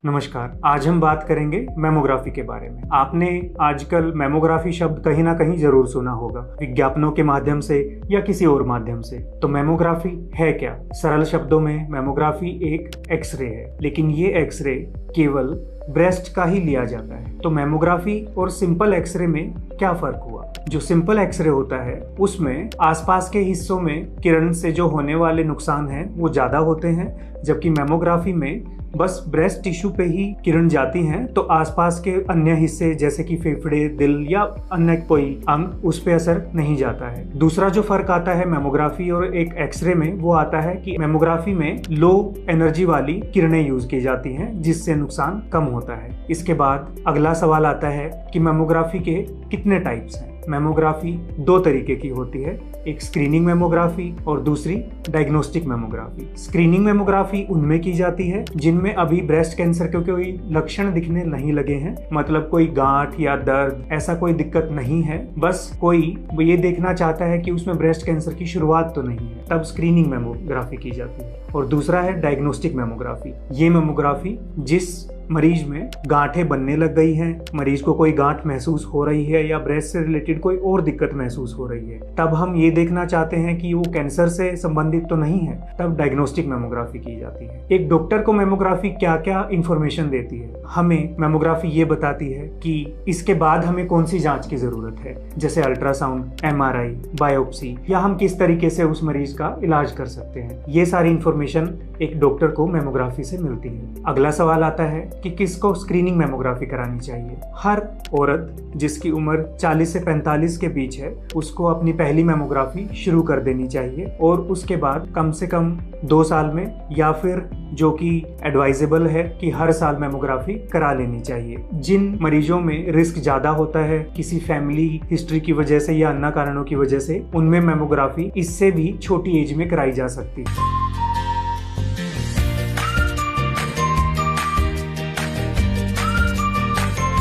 नमस्कार। आज हम बात करेंगे मेमोग्राफी के बारे में। आपने आजकल मेमोग्राफी शब्द कहीं ना कहीं जरूर सुना होगा, विज्ञापनों के माध्यम से या किसी और माध्यम से। तो मेमोग्राफी है क्या? सरल शब्दों में मेमोग्राफी एक एक्सरे है, लेकिन ये एक्सरे केवल ब्रेस्ट का ही लिया जाता है। तो मेमोग्राफी और सिंपल एक्सरे में क्या फर्क हुआ? जो सिंपल एक्सरे होता है उसमें आसपास के हिस्सों में किरण से जो होने वाले नुकसान हैं वो ज्यादा होते हैं, जबकि मेमोग्राफी में बस ब्रेस्ट टिश्यू पे ही किरण जाती हैं तो आसपास के अन्य हिस्से जैसे कि फेफड़े, दिल या अन्य कोई अंग उस पे असर नहीं जाता है। दूसरा जो फर्क आता है मेमोग्राफी और एक एक्सरे में, वो आता है कि मेमोग्राफी में लो एनर्जी वाली किरणें यूज की जाती हैं जिससे नुकसान कम होता है। इसके बाद अगला सवाल आता है कि मेमोग्राफी के कितने टाइप्स हैं। मेमोग्राफी दो तरीके की होती है, एक स्क्रीनिंग मेमोग्राफी और दूसरी डायग्नोस्टिक मेमोग्राफी। स्क्रीनिंग मेमोग्राफी उनमें की जाती है जिनमें अभी ब्रेस्ट कैंसर के कोई लक्षण दिखने नहीं लगे हैं, मतलब कोई गांठ या दर्द ऐसा कोई दिक्कत नहीं है, बस कोई ये देखना चाहता है कि उसमें ब्रेस्ट कैंसर की शुरुआत तो नहीं है, तब स्क्रीनिंग मेमोग्राफी की जाती है। और दूसरा है डायग्नोस्टिक मेमोग्राफी। ये मेमोग्राफी जिस मरीज में गांठें बनने लग गई हैं, मरीज को कोई गांठ महसूस हो रही है या ब्रेस्ट से रिलेटेड कोई और दिक्कत महसूस हो रही है, तब हम ये देखना चाहते हैं कि वो कैंसर से संबंधित तो नहीं है, तब डायग्नोस्टिक मेमोग्राफी की जाती है। एक डॉक्टर को मेमोग्राफी क्या क्या इंफॉर्मेशन देती है? हमें मेमोग्राफी ये बताती है कि इसके बाद हमें कौन सी जांच की जरूरत है, जैसे अल्ट्रासाउंड, MRI, बायोप्सी, या हम किस तरीके से उस मरीज का इलाज कर सकते हैं। ये सारी इंफॉर्मेशन एक डॉक्टर को मेमोग्राफी से मिलती है। अगला सवाल आता है कि किसको स्क्रीनिंग मेमोग्राफी करानी चाहिए। हर औरत जिसकी उम्र 40 से 45 के बीच है उसको अपनी पहली मेमोग्राफी शुरू कर देनी चाहिए और उसके बाद कम से कम 2 साल में, या फिर जो कि एडवाइजेबल है कि हर साल मेमोग्राफी करा लेनी चाहिए। जिन मरीजों में रिस्क ज्यादा होता है किसी फैमिली हिस्ट्री की वजह से या अन्य कारणों की वजह से, उनमें मेमोग्राफी इससे भी छोटी एज में कराई जा सकती है।